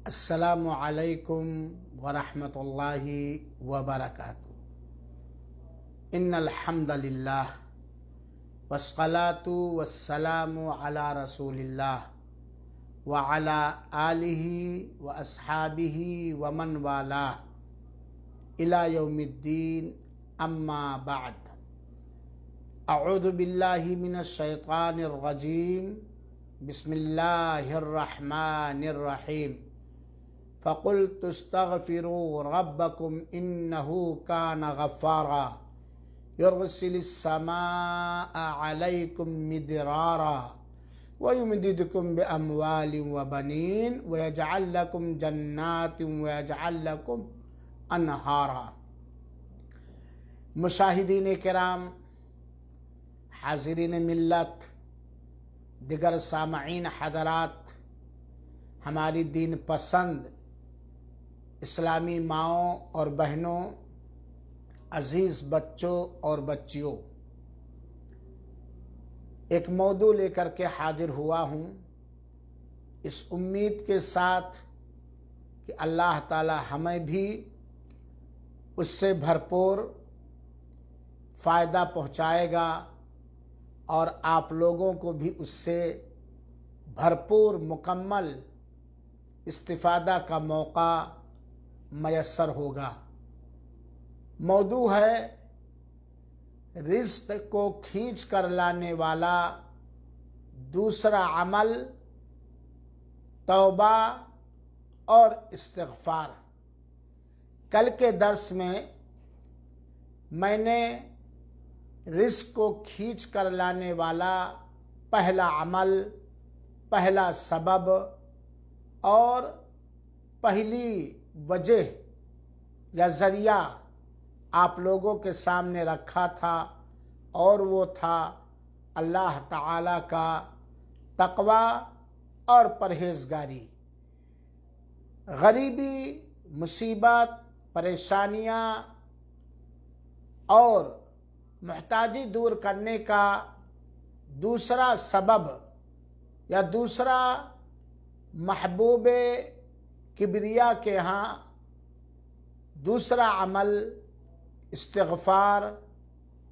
السلام علیکم ورحمۃ اللہ وبرکاتہ۔ ان الحمد للہ والصلاة والسلام علی رسول اللہ وعلی آلہ واصحابہ ومن والاہ الی یوم الدین، اما بعد۔ اعوذ باللہ من الشیطان الرجیم، بسم اللہ الرحمن الرحیم۔ فَقُلْتُ اسْتَغْفِرُوا رَبَّكُمْ إِنَّهُ كَانَ غَفَّارًا يُرْسِلِ السَّمَاءَ عَلَيْكُمْ مِدْرَارًا وَيُمْدِدْكُمْ بِأَمْوَالٍ وَبَنِينَ وَيَجْعَلْ لَكُمْ جَنَّاتٍ وَيَجْعَلْ لَكُمْ أَنْهَارًا۔ مشاہدین کرام، حاضرین ملت، دیگر سامعین حضرات، ہماری دین پسند اسلامی ماؤں اور بہنوں، عزیز بچوں اور بچیوں، ایک موضوع لے کر کے حاضر ہوا ہوں، اس امید کے ساتھ کہ اللہ تعالی ہمیں بھی اس سے بھرپور فائدہ پہنچائے گا اور آپ لوگوں کو بھی اس سے بھرپور مکمل استفادہ کا موقع میسر ہوگا۔ موضوع ہے رزق کو کھینچ کر لانے والا دوسرا عمل، توبہ اور استغفار۔ کل کے درس میں نے رزق کو کھینچ کر لانے والا پہلا عمل، پہلا سبب اور پہلی وجہ یا ذریعہ آپ لوگوں کے سامنے رکھا تھا، اور وہ تھا اللہ تعالی کا تقوی اور پرہیزگاری۔ غریبی، مصیبت، پریشانیاں اور محتاجی دور کرنے کا دوسرا سبب یا دوسرا محبوب کبریا کے ہاں دوسرا عمل استغفار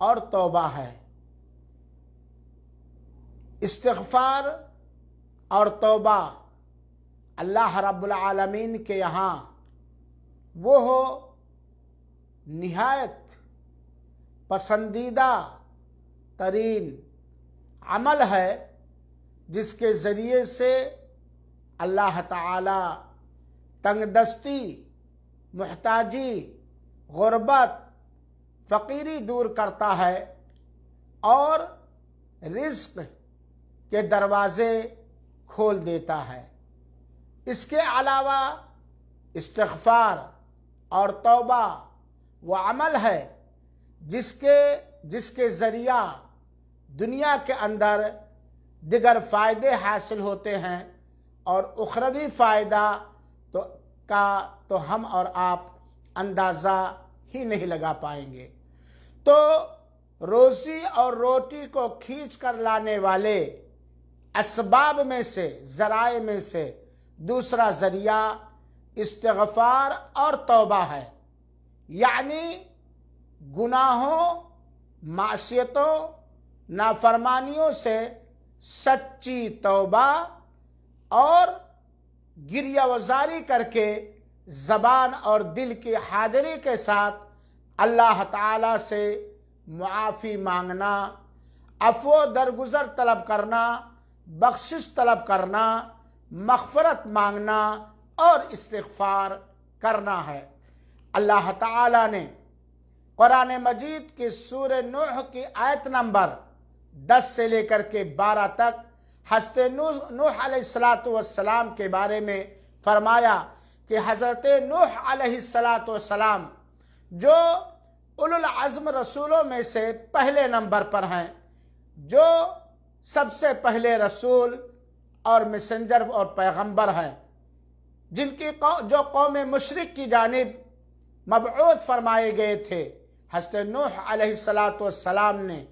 اور توبہ ہے۔ استغفار اور توبہ اللہ رب العالمین کے یہاں وہ نہایت پسندیدہ ترین عمل ہے جس کے ذریعے سے اللہ تعالی تنگ دستی، محتاجی، غربت، فقیری دور کرتا ہے اور رزق کے دروازے کھول دیتا ہے۔ اس کے علاوہ استغفار اور توبہ وہ عمل ہے جس کے ذریعہ دنیا کے اندر دیگر فائدے حاصل ہوتے ہیں اور اخروی فائدہ تو ہم اور آپ اندازہ ہی نہیں لگا پائیں گے۔ تو روزی اور روٹی کو کھینچ کر لانے والے اسباب میں سے، ذرائع میں سے دوسرا ذریعہ استغفار اور توبہ ہے، یعنی گناہوں، معصیتوں، نافرمانیوں سے سچی توبہ اور گریہ وزاری کر کے زبان اور دل کی حاضری کے ساتھ اللہ تعالی سے معافی مانگنا، عفو درگزر طلب کرنا، بخشش طلب کرنا، مغفرت مانگنا اور استغفار کرنا ہے۔ اللہ تعالی نے قرآن مجید کی سورہ نوح کی آیت نمبر 10 سے لے کر کے 12 تک حضرت نوح علیہ السلام کے بارے میں فرمایا کہ حضرت نوح علیہ السلام جو اولو العزم رسولوں میں سے پہلے نمبر پر ہیں، جو سب سے پہلے رسول اور میسنجر اور پیغمبر ہیں، جو قوم مشرک کی جانب مبعوث فرمائے گئے تھے، حضرت نوح علیہ السلام نے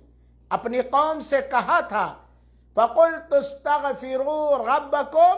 اپنی قوم سے کہا تھا فَقُلْتُ اسْتَغْفِرُوا رَبَّكُمْ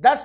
10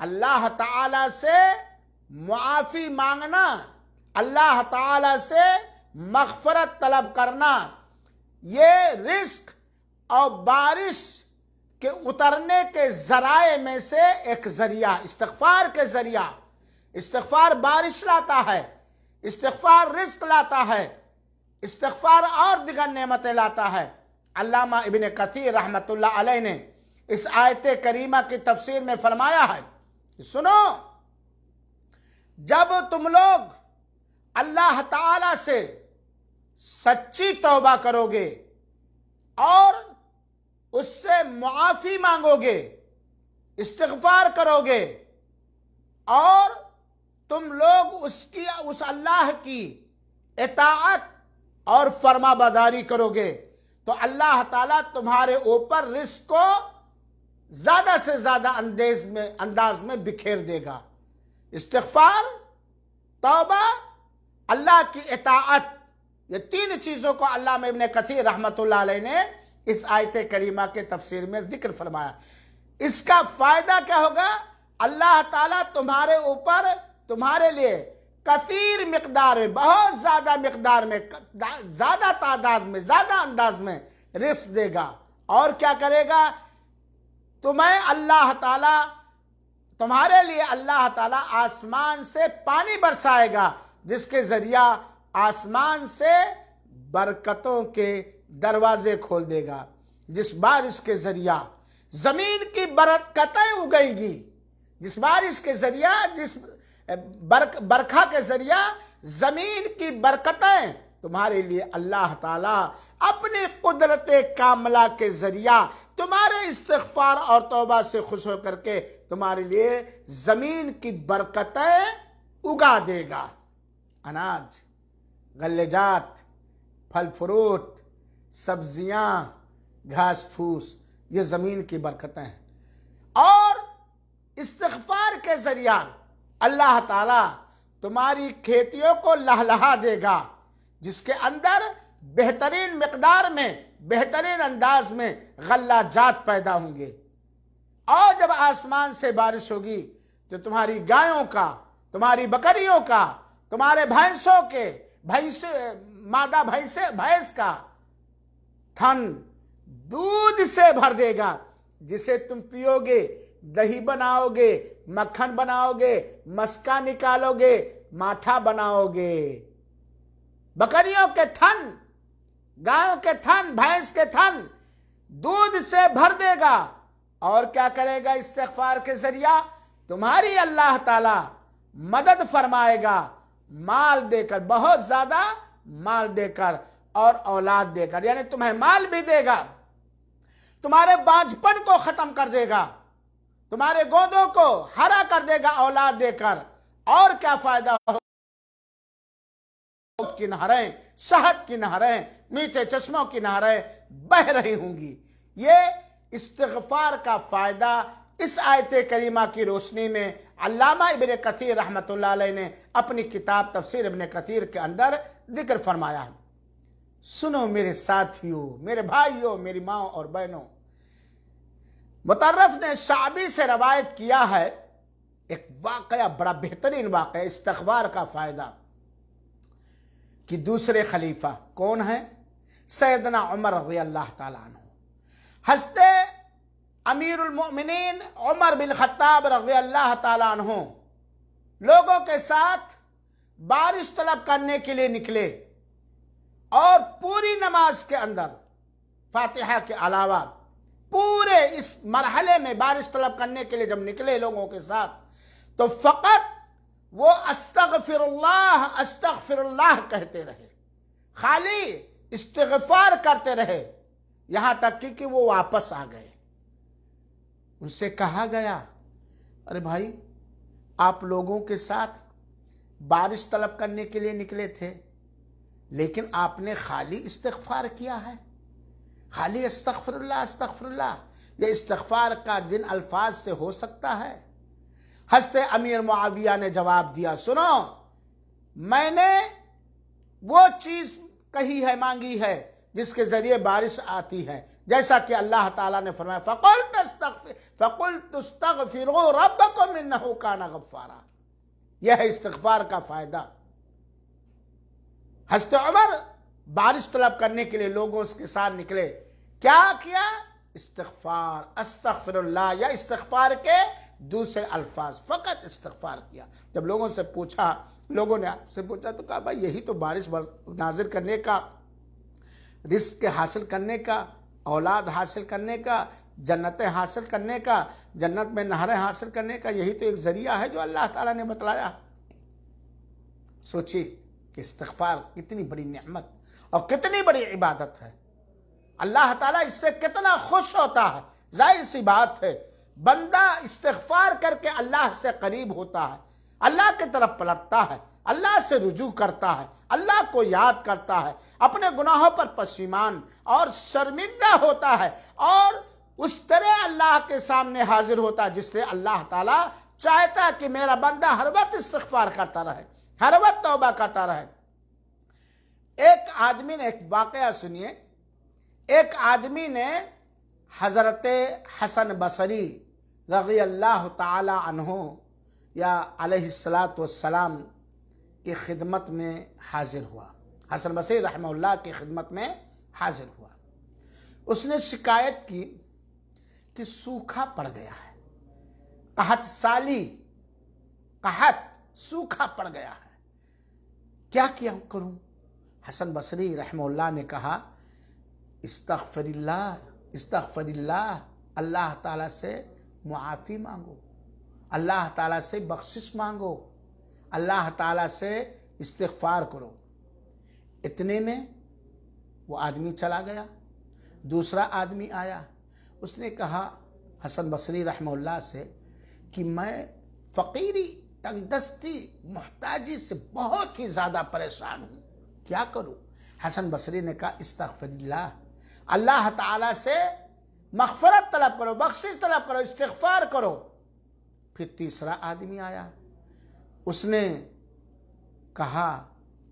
اللہ تعالی سے معافی مانگنا، اللہ تعالی سے مغفرت طلب کرنا، یہ رزق اور بارش کے اترنے کے ذرائع میں سے ایک ذریعہ، استغفار کے ذریعہ۔ استغفار بارش لاتا ہے، استغفار رزق لاتا ہے، استغفار اور دیگر نعمتیں لاتا ہے۔ علامہ ابن کثیر رحمۃ اللہ علیہ نے اس آیت کریمہ کی تفسیر میں فرمایا ہے، سنو، جب تم لوگ اللہ تعالی سے سچی توبہ کرو گے اور اس سے معافی مانگو گے، استغفار کرو گے، اور تم لوگ اس اللہ کی اطاعت اور فرما برداری کرو گے، تو اللہ تعالیٰ تمہارے اوپر رزق کو زیادہ سے زیادہ انداز میں بکھیر دے گا۔ استغفار، توبہ، اللہ کی اطاعت، یہ تین چیزوں کو علامہ ابن کثیر رحمۃ اللہ علیہ نے اس آیت کریمہ کے تفسیر میں ذکر فرمایا۔ اس کا فائدہ کیا ہوگا؟ اللہ تعالیٰ تمہارے اوپر، تمہارے لیے کثیر مقدار میں، بہت زیادہ مقدار میں، زیادہ تعداد میں، زیادہ انداز میں رزق دے گا۔ اور کیا کرے گا؟ تمہیں اللہ تعالیٰ، تمہارے لیے اللہ تعالیٰ آسمان سے پانی برسائے گا، جس کے ذریعہ آسمان سے برکتوں کے دروازے کھول دے گا، جس بارش کے ذریعہ زمین کی برکتیں اگیں گی، جس بارش کے ذریعہ، جس برکھا کے ذریعہ زمین کی برکتیں تمہارے لیے اللہ تعالیٰ اپنی قدرت کاملہ کے ذریعہ تمہارے استغفار اور توبہ سے خوش ہو کر کے تمہارے لیے زمین کی برکتیں اگا دے گا۔ اناج، غلہ جات، پھل فروٹ، سبزیاں، گھاس پھوس، یہ زمین کی برکتیں ہیں۔ اور استغفار کے ذریعہ اللہ تعالیٰ تمہاری کھیتیوں کو لہلہا دے گا، جس کے اندر بہترین مقدار میں، بہترین انداز میں غلہ جات پیدا ہوں گے۔ اور جب آسمان سے بارش ہوگی تو تمہاری گایوں کا، تمہاری بکریوں کا، تمہارے بھینسوں کے، مادہ بھینس کا تھن دودھ سے بھر دے گا، جسے تم پیو گے، دہی بناؤ گے، مکھن بناؤ گے، مسکا نکالو گے، ماٹھا بناؤ گے۔ بکریوں کے تھن، گایوں کے تھن، بھینس کے تھن دودھ سے بھر دے گا۔ اور کیا کرے گا؟ استغفار کے ذریعہ تمہاری اللہ تعالی مدد فرمائے گا، مال دے کر، بہت زیادہ مال دے کر اور اولاد دے کر، یعنی تمہیں مال بھی دے گا، تمہارے بانجھپن کو ختم کر دے گا، تمہارے گودوں کو ہرا کر دے گا اولاد دے کر۔ اور کیا فائدہ ہو؟ کی نہریں، شہد کی نہریں، میٹھے چشموں کی نہریں بہ رہی ہوں گی۔ یہ استغفار کا فائدہ اس آیت کریمہ کی روشنی میں علامہ ابن کثیر رحمۃ اللہ علیہ نے اپنی کتاب تفسیر ابن کثیر کے اندر ذکر فرمایا ہے۔ سنو میرے ساتھیوں، میرے بھائیوں، میری ماں اور بہنوں، مطرف نے شعبی سے روایت کیا ہے ایک واقعہ، بڑا بہترین واقعہ، استغفار کا فائدہ، کہ دوسرے خلیفہ کون ہیں؟ سیدنا عمر رضی اللہ تعالیٰ عنہ، حضرت امیر المؤمنین عمر بن خطاب رضی اللہ تعالیٰ عنہ لوگوں کے ساتھ بارش طلب کرنے کے لیے نکلے، اور پوری نماز کے اندر فاتحہ کے علاوہ پورے اس مرحلے میں بارش طلب کرنے کے لیے جب نکلے لوگوں کے ساتھ، تو فقط وہ استغفر اللہ کہتے رہے، خالی استغفار کرتے رہے، یہاں تک کہ وہ واپس آ گئے۔ ان سے کہا گیا، ارے بھائی، آپ لوگوں کے ساتھ بارش طلب کرنے کے لیے نکلے تھے، لیکن آپ نے خالی استغفار کیا ہے، خالی استغفر اللہ۔ یہ استغفار کا جن الفاظ سے ہو سکتا ہے؟ حضرت امیر معاویہ نے جواب دیا، سنو، میں نے وہ چیز کہی ہے، مانگی ہے جس کے ذریعے بارش آتی ہے، جیسا کہ اللہ تعالیٰ نے فرمایا فَقُلْتُ اسْتَغْفِرُوا رَبَّكُمْ إِنَّهُ كَانَ غَفَّارًا۔ یہ ہے استغفار کا فائدہ۔ حضرت عمر بارش طلب کرنے کے لیے لوگوں کے ساتھ نکلے، کیا کیا؟ استغفار، استغفر اللہ، یا استغفار کے دوسرے الفاظ، فقط استغفار کیا۔ جب لوگوں نے آپ سے پوچھا تو کہا بھائی یہی تو بارش نازل کرنے کا، رزق حاصل کرنے کا، اولاد حاصل کرنے کا، جنتیں حاصل کرنے کا، جنت میں نہریں حاصل کرنے کا، یہی تو ایک ذریعہ ہے جو اللہ تعالیٰ نے بتلایا۔ سوچیے کہ استغفار کتنی بڑی نعمت اور کتنی بڑی عبادت ہے۔ اللہ تعالیٰ اس سے کتنا خوش ہوتا ہے۔ ظاہر سی بات ہے، بندہ استغفار کر کے اللہ سے قریب ہوتا ہے، اللہ کی طرف پلٹتا ہے، اللہ سے رجوع کرتا ہے، اللہ کو یاد کرتا ہے، اپنے گناہوں پر پشیمان اور شرمندہ ہوتا ہے، اور اس طرح اللہ کے سامنے حاضر ہوتا ہے جس طرح اللہ تعالیٰ چاہتا ہے کہ میرا بندہ ہر وقت استغفار کرتا رہے، ہر وقت توبہ کرتا رہے۔ ایک آدمی نے، ایک واقعہ سنیے، ایک آدمی نے حضرت حسن بصری رضی اللہ تعالی عنہ یا علیہ السلام کی خدمت میں حاضر ہوا۔ حسن بصری رحمہ اللہ کی خدمت میں حاضر ہوا۔ اس نے شکایت کی کہ سوکھا پڑ گیا ہے، قحط سالی، قحط، سوکھا پڑ گیا ہے، کیا کروں؟ حسن بصری رحمہ اللہ نے کہا استغفر اللہ، اللہ تعالیٰ سے معافی مانگو، اللہ تعالیٰ سے بخشش مانگو، اللہ تعالیٰ سے استغفار کرو۔ اتنے میں وہ آدمی چلا گیا، دوسرا آدمی آیا، اس نے کہا حسن بصری رحمہ اللہ سے کہ میں فقیری، تنگ دستی، محتاجی سے بہت ہی زیادہ پریشان ہوں، کیا کروں؟ حسن بصری نے کہا استغفر اللہ، اللہ تعالیٰ سے مغفرت طلب کرو، بخشش طلب کرو، استغفار کرو۔ پھر تیسرا آدمی آیا، اس نے کہا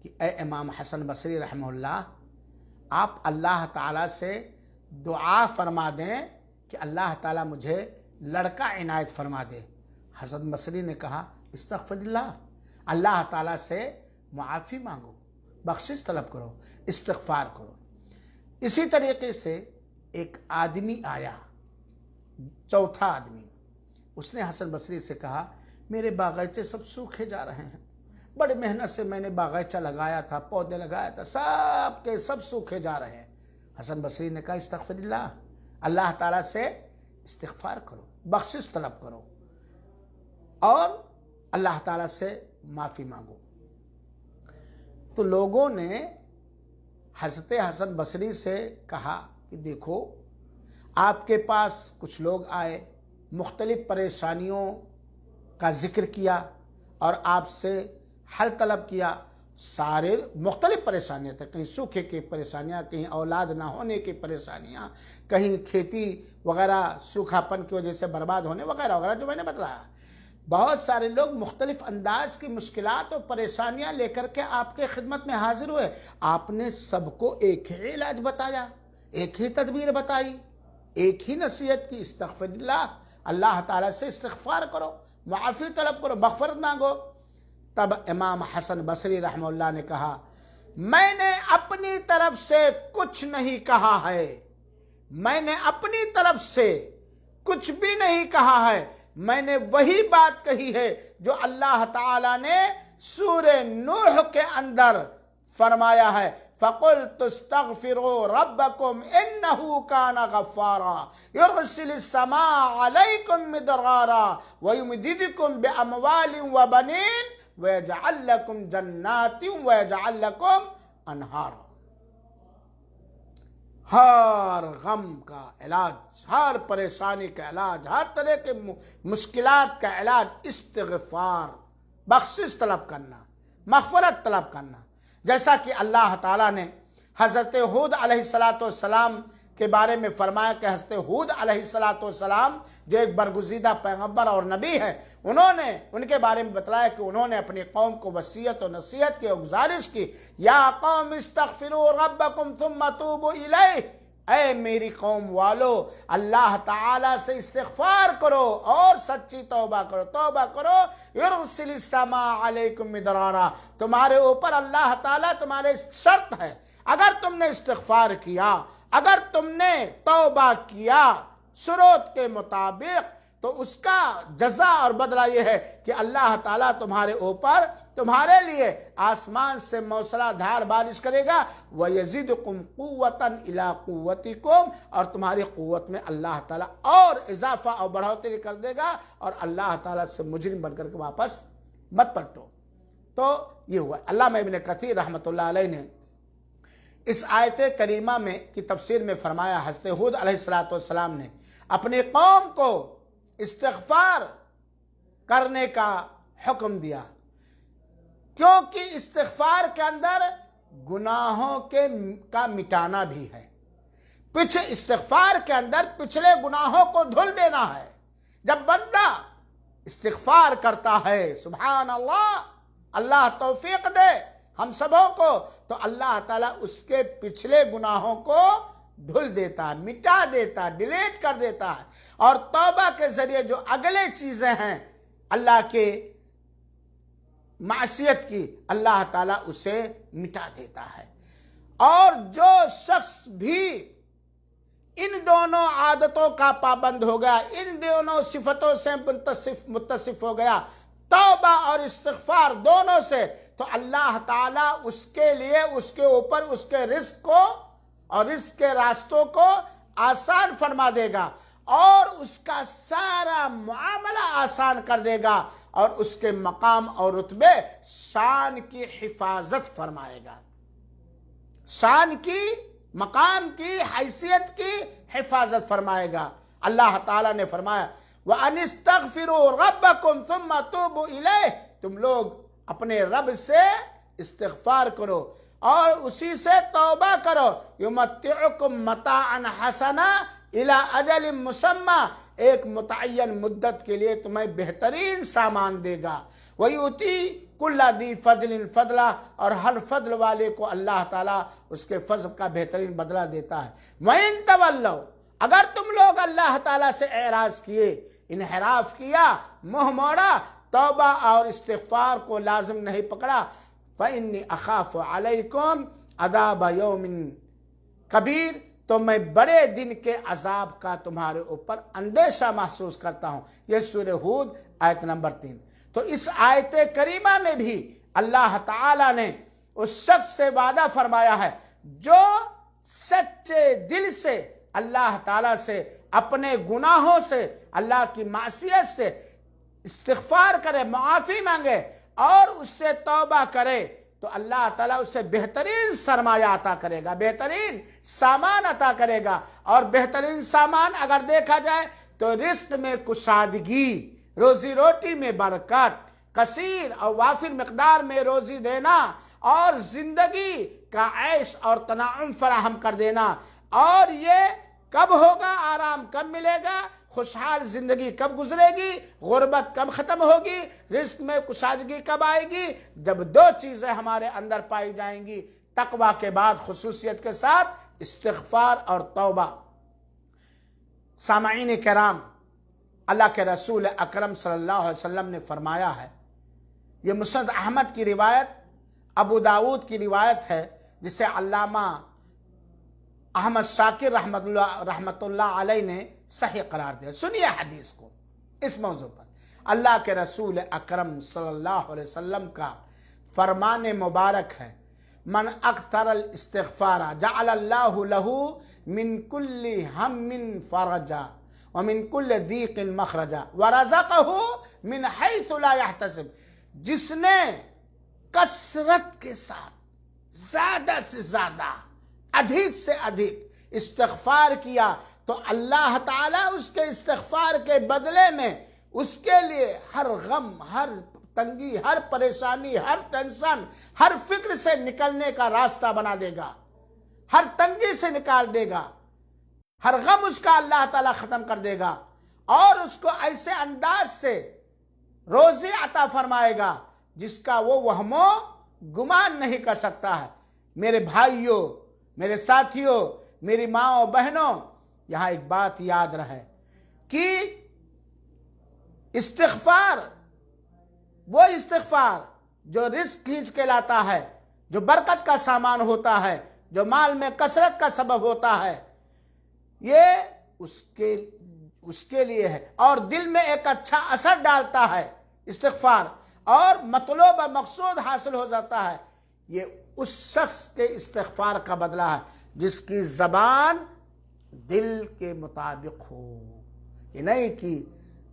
کہ اے امام حسن بصری رحمہ اللہ، آپ اللہ تعالیٰ سے دعا فرما دیں کہ اللہ تعالیٰ مجھے لڑکا عنایت فرما دے۔ حسن بصری نے کہا استغفر اللہ، اللہ تعالیٰ سے معافی مانگو، بخشش طلب کرو، استغفار کرو۔ اسی طریقے سے ایک آدمی آیا، چوتھا آدمی، اس نے حسن بصری سے کہا میرے باغیچے سب سوکھے جا رہے ہیں، بڑی محنت سے میں نے باغیچہ لگایا تھا، پودے لگایا تھا، سب کے سب سوکھے جا رہے ہیں۔ حسن بصری نے کہا استغفر اللہ، اللہ تعالیٰ سے استغفار کرو، بخشش طلب کرو، اور اللہ تعالیٰ سے معافی مانگو۔ تو لوگوں نے حضرت حسن بصری سے کہا کہ دیکھو، آپ کے پاس کچھ لوگ آئے، مختلف پریشانیوں کا ذکر کیا اور آپ سے حل طلب کیا۔ سارے مختلف پریشانیاں تھیں، کہیں سوکھے کی پریشانیاں، کہیں اولاد نہ ہونے کی پریشانیاں، کہیں کھیتی وغیرہ سوکھا پن کی وجہ سے برباد ہونے وغیرہ وغیرہ، جو میں نے بتلایا۔ بہت سارے لوگ مختلف انداز کی مشکلات اور پریشانیاں لے کر کے آپ کے خدمت میں حاضر ہوئے۔ آپ نے سب کو ایک ہی علاج بتایا، ایک ہی تدبیر بتائی، ایک ہی نصیحت کی، استغفر اللہ، اللہ تعالیٰ سے استغفار کرو، معافی طلب کرو، مغفرت مانگو۔ تب امام حسن بصری رحمہ اللہ نے کہا میں نے اپنی طرف سے کچھ نہیں کہا ہے، میں نے اپنی طرف سے کچھ بھی نہیں کہا ہے، میں نے وہی بات کہی ہے جو اللہ تعالیٰ نے سورہ نوح کے اندر فرمایا ہے، فَقُلْتُ اسْتَغْفِرُوا رَبَّكُمْ إِنَّهُ كَانَ غَفَّارًا يُرْسِلِ السَّمَاءَ عَلَيْكُمْ مِدْرَارًا وَيُمْدِدْكُمْ بِأَمْوَالٍ وَبَنِينَ وَيَجْعَلْ لَكُمْ جَنَّاتٍ وَيَجْعَلْ لَكُمْ أَنْهَارًا۔ ہر غم کا علاج، ہر پریشانی کا علاج، ہر طرح کے مشکلات کا علاج استغفار، بخشش طلب کرنا، مغفرت طلب کرنا۔ جیسا کہ اللہ تعالیٰ نے حضرت ہود علیہ السلام کے بارے میں فرمایا کہ حضرت ہود علیہ السلام جو ایک برگزیدہ پیغمبر اور نبی ہیں، ان کے بارے میں بتلایا کہ انہوں نے اپنی قوم کو وصیت و نصیحت کی اور گزارش کی، یا قوم استغفروا ربکم ثم توبوا الیہ، اے میری قوم والو اللہ تعالیٰ سے استغفار کرو اور سچی توبہ کرو، یرسل السماء علیکم مدرارا، تمہارے اوپر اللہ تعالیٰ تمہارے شرط ہے، اگر تم نے استغفار کیا، اگر تم نے توبہ کیا شروط کے مطابق، تو اس کا جزا اور بدلہ یہ ہے کہ اللہ تعالیٰ تمہارے اوپر تمہارے لیے آسمان سے موسلا دھار بارش کرے گا، وَيَزِدُكُمْ قُوَّةً إِلَىٰ قُوَّتِكُمْ، اور تمہاری قوت میں اللہ تعالیٰ اور اضافہ اور بڑھوتری کر دے گا، اور اللہ تعالیٰ سے مجرم بن کر کے واپس مت پلٹو۔ تو یہ ہوا۔ علامہ ابن کثیر رحمۃ اللہ علیہ نے اس آیت کریمہ میں کی تفسیر میں فرمایا، حضرت ہود علیہ السلام نے اپنی قوم کو استغفار کرنے کا حکم دیا، کیونکہ استغفار کے اندر گناہوں کا مٹانا بھی ہے، استغفار کے اندر پچھلے گناہوں کو دھل دینا ہے۔ جب بندہ استغفار کرتا ہے، سبحان اللہ، اللہ توفیق دے ہم سبوں کو، تو اللہ تعالیٰ اس کے پچھلے گناہوں کو دھل دیتا ہے، مٹا دیتا ہے، ڈیلیٹ کر دیتا ہے، اور توبہ کے ذریعے جو اگلے چیزیں ہیں اللہ کے معصیت کی، اللہ تعالیٰ اسے مٹا دیتا ہے۔ اور جو شخص بھی ان دونوں عادتوں کا پابند ہو گیا، ان دونوں صفتوں سے متصف ہو گیا، توبہ اور استغفار دونوں سے، تو اللہ تعالیٰ اس کے لیے، اس کے اوپر، اس کے رزق کو اور رزق کے راستوں کو آسان فرما دے گا، اور اس کا سارا معاملہ آسان کر دے گا، اور اس کے مقام اور رتبے شان کی حفاظت فرمائے گا، شان کی، مقام کی، حیثیت کی حفاظت فرمائے گا۔ اللہ تعالیٰ نے فرمایا وَأَنِ اسْتَغْفِرُوا رَبَّكُمْ ثُمَّ تُوبُوا إِلَيْهِ، تم لوگ اپنے رب سے استغفار کرو اور اسی سے توبہ کرو، يُمَتِّعُكُمْ مَتَاعًا حَسَنًا إِلَىٰ أَجَلٍ مُّسَمًّى، ایک متعین مدت کے لیے تمہیں بہترین سامان دے گا، وَيُؤْتِي كُلَّ ذِي فَضْلٍ فَضْلًا، اور ہر فضل والے کو اللہ تعالیٰ اس کے فضل کا بہترین بدلہ دیتا ہے۔ وَإِن تَوَلَّوْا، اگر تم لوگ اللہ تعالیٰ سے اعراض کیے، انحراف کیا، منہ موڑا، توبہ اور استغفار کو لازم نہیں پکڑا، فَإِنِّي أَخَافُ عَلَيْكُمْ عَذَابَ يَوْمٍ كَبِيرٍ، تو میں بڑے دن کے عذاب کا تمہارے اوپر اندیشہ محسوس کرتا ہوں۔ یہ سورہ ہود آیت نمبر 3۔ تو اس آیت کریمہ میں بھی اللہ تعالیٰ نے اس شخص سے وعدہ فرمایا ہے جو سچے دل سے اللہ تعالیٰ سے اپنے گناہوں سے، اللہ کی معصیت سے استغفار کرے، معافی مانگے اور اس سے توبہ کرے، تو اللہ تعالیٰ اس سے بہترین سرمایہ عطا کرے گا، بہترین سامان عطا کرے گا۔ اور بہترین سامان اگر دیکھا جائے تو رزق میں کشادگی، روزی روٹی میں برکت، کثیر اور وافر مقدار میں روزی دینا، اور زندگی کا عیش اور تنعم فراہم کر دینا۔ اور یہ کب ہوگا؟ آرام کب ملے گا؟ خوشحال زندگی کب گزرے گی؟ غربت کب ختم ہوگی؟ رزق میں کشادگی کب آئے گی؟ جب دو چیزیں ہمارے اندر پائی جائیں گی، تقوی کے بعد خصوصیت کے ساتھ استغفار اور توبہ۔ سامعین کرام، اللہ کے رسول اکرم صلی اللہ علیہ وسلم نے فرمایا ہے، یہ مسند احمد کی روایت، ابو داود کی روایت ہے، جسے علامہ احمد شاکر رحمت اللہ علیہ نے صحیح قرار دیا۔ سنیے حدیث کو اس موضوع پر۔ اللہ کے رسول اکرم صلی اللہ علیہ وسلم کا فرمان مبارک ہے، من اکثر الاستغفار جعل اللہ له من کل ہم فرجا ومن کل ضیق مخرجا ورزقہ من حیث لا یحتسب، جس نے کثرت کے ساتھ، زیادہ سے زیادہ، ادھک سے ادھک استغفار کیا، تو اللہ تعالیٰ اس کے استغفار کے بدلے میں اس کے لیے ہر غم، ہر تنگی، ہر پریشانی، ہر ٹینشن، ہر فکر سے نکلنے کا راستہ بنا دے گا، ہر تنگی سے نکال دے گا۔ ہر غم اس کا اللہ تعالیٰ ختم کر دے گا اور اس کو ایسے انداز سے روزی عطا فرمائے گا جس کا وہ وہم و گمان نہیں کر سکتا ہے۔ میرے بھائیوں، میرے ساتھیوں، میری ماں و بہنوں، یہاں ایک بات یاد رہے کہ استغفار، وہ استغفار جو رزق کھینچ کے لاتا ہے، جو برکت کا سامان ہوتا ہے، جو مال میں کثرت کا سبب ہوتا ہے، یہ اس کے لیے ہے اور دل میں ایک اچھا اثر ڈالتا ہے استغفار، اور مطلوب اور مقصود حاصل ہو جاتا ہے۔ یہ اس شخص کے استغفار کا بدلہ ہے جس کی زبان دل کے مطابق ہو، یہ نہیں کہ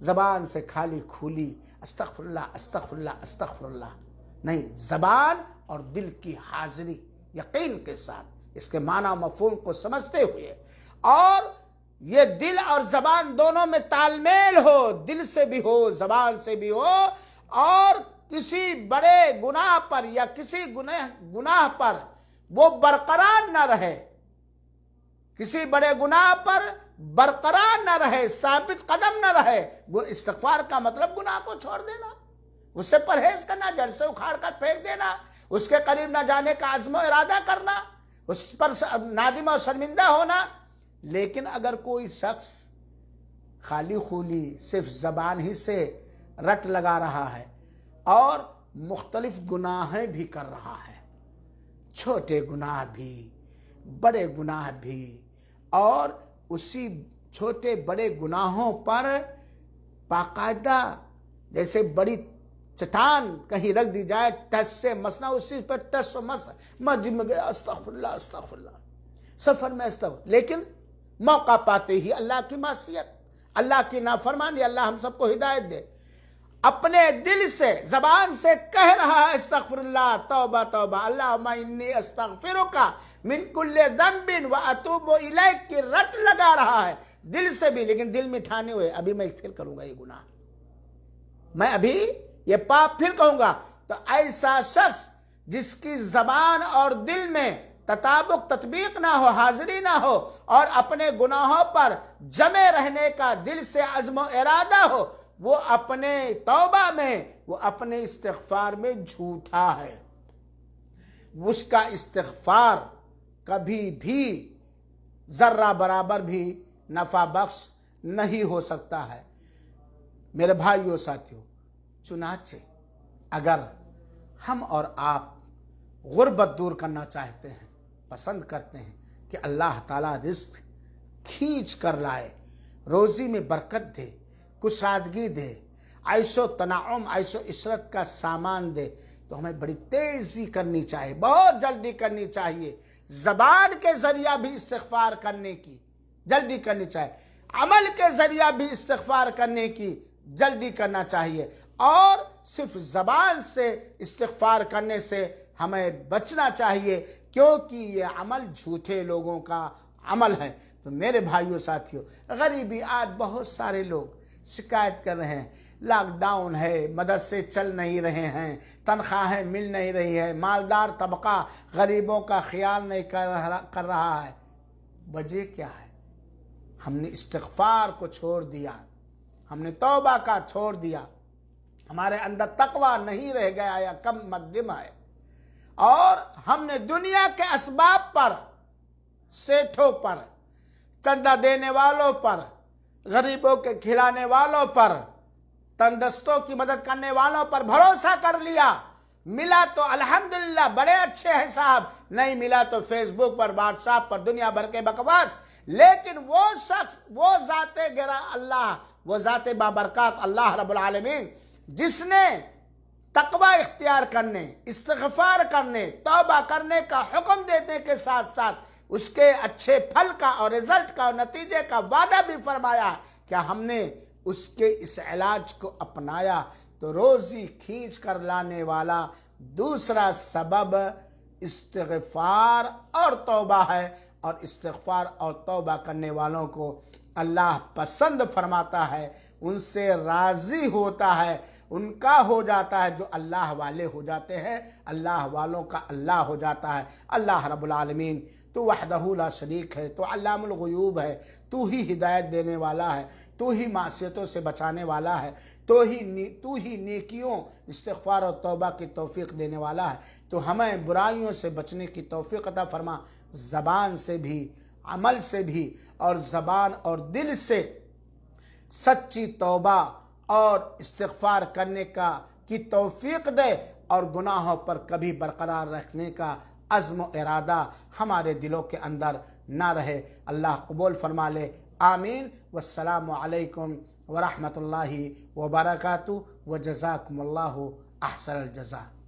زبان سے خالی کھولی استغفر اللہ استغفر اللہ استغفر اللہ، نہیں، زبان اور دل کی حاضری یقین کے ساتھ اس کے معنی و مفہوم کو سمجھتے ہوئے، اور یہ دل اور زبان دونوں میں تال میل ہو، دل سے بھی ہو زبان سے بھی ہو، اور کسی بڑے گناہ پر یا کسی گناہ پر وہ برقرار نہ رہے، کسی بڑے گناہ پر برقرار نہ رہے، ثابت قدم نہ رہے۔ وہ استغفار کا مطلب گناہ کو چھوڑ دینا، اس سے پرہیز کرنا، جڑ سے اکھاڑ کر پھینک دینا، اس کے قریب نہ جانے کا عزم و ارادہ کرنا، اس پر نادم و شرمندہ ہونا۔ لیکن اگر کوئی شخص خالی خولی صرف زبان ہی سے رٹ لگا رہا ہے اور مختلف گناہیں بھی کر رہا ہے، چھوٹے گناہ بھی بڑے گناہ بھی، اور اسی چھوٹے بڑے گناہوں پر باقاعدہ جیسے بڑی چٹان کہیں رکھ دی جائے، ٹس سے مسنا، اسی پر ٹس و مس، مسجد میں گیا استغفر اللہ استغفر اللہ، سفر میں استغفر، لیکن موقع پاتے ہی اللہ کی معصیت، اللہ کی نافرمانی۔ اللہ ہم سب کو ہدایت دے۔ اپنے دل سے، زبان سے کہہ رہا ہے استغفر اللہ، توبہ توبہ، اللہم انی استغفرک من کل ذنب واتوب الیک کی رٹ لگا رہا ہے دل سے بھی، لیکن دل میں ٹھانے ہوئے ابھی میں پھر کروں گا یہ گناہ، میں ابھی یہ پاپ پھر کہوں گا۔ تو ایسا شخص جس کی زبان اور دل میں تطابق تطبیق نہ ہو، حاضری نہ ہو، اور اپنے گناہوں پر جمے رہنے کا دل سے عزم و ارادہ ہو، وہ اپنے توبہ میں، وہ اپنے استغفار میں جھوٹا ہے، اس کا استغفار کبھی بھی ذرہ برابر بھی نفع بخش نہیں ہو سکتا ہے۔ میرے بھائیوں ساتھیوں، چنانچہ اگر ہم اور آپ غربت دور کرنا چاہتے ہیں، پسند کرتے ہیں کہ اللہ تعالیٰ رزق کھینچ کر لائے، روزی میں برکت دے، کشادگی دے، عیش و تنعم، عیش و عشرت کا سامان دے، تو ہمیں بڑی تیزی کرنی چاہیے، بہت جلدی کرنی چاہیے، زبان کے ذریعہ بھی استغفار کرنے کی جلدی کرنی چاہیے، عمل کے ذریعہ بھی استغفار کرنے کی جلدی کرنا چاہیے، اور صرف زبان سے استغفار کرنے سے ہمیں بچنا چاہیے، کیونکہ یہ عمل جھوٹے لوگوں کا عمل ہے۔ تو میرے بھائیوں ساتھیوں، غریبی آج بہت سارے لوگ شکایت کر رہے ہیں، لاک ڈاؤن ہے، مدرسے چل نہیں رہے ہیں، تنخواہیں مل نہیں رہی ہے، مالدار طبقہ غریبوں کا خیال نہیں کر رہا ہے۔ وجہ کیا ہے؟ ہم نے استغفار کو چھوڑ دیا، ہم نے توبہ کا چھوڑ دیا، ہمارے اندر تقوی نہیں رہ گیا یا کم مقدم ہے، اور ہم نے دنیا کے اسباب پر، سیٹھوں پر، چندہ دینے والوں پر، غریبوں کے کھلانے والوں پر، تندرستوں کی مدد کرنے والوں پر بھروسہ کر لیا، ملا تو الحمدللہ بڑے اچھے ہیں صاحب، نہیں ملا تو فیس بک پر، واٹس ایپ پر دنیا بھر کے بکواس۔ لیکن وہ شخص، وہ ذات گراں اللہ، وہ ذات بابرکات اللہ رب العالمین، جس نے تقوی اختیار کرنے، استغفار کرنے، توبہ کرنے کا حکم دینے کے ساتھ ساتھ اس کے اچھے پھل کا اور رزلٹ کا اور نتیجے کا وعدہ بھی فرمایا، کیا ہم نے اس کے اس علاج کو اپنایا؟ تو روزی کھینچ کر لانے والا دوسرا سبب استغفار اور توبہ ہے، اور استغفار اور توبہ کرنے والوں کو اللہ پسند فرماتا ہے، ان سے راضی ہوتا ہے، ان کا ہو جاتا ہے، جو اللہ والے ہو جاتے ہیں اللہ والوں کا اللہ ہو جاتا ہے۔ اللہ رب العالمین تو وحدہ لا شریک ہے، تو علام الغیوب ہے، تو ہی ہدایت دینے والا ہے، تو ہی معصیتوں سے بچانے والا ہے، تو ہی نیکیوں استغفار اور توبہ کی توفیق دینے والا ہے۔ تو ہمیں برائیوں سے بچنے کی توفیق عطا فرما، زبان سے بھی، عمل سے بھی، اور زبان اور دل سے سچی توبہ اور استغفار کرنے کی توفیق دے، اور گناہوں پر کبھی برقرار رکھنے کا عزم و ارادہ ہمارے دلوں کے اندر نہ رہے۔ اللہ قبول فرما لے، آمین۔ والسلام علیکم ورحمۃ اللہ وبرکاتہ، وجزاکم اللہ احسن الجزاء۔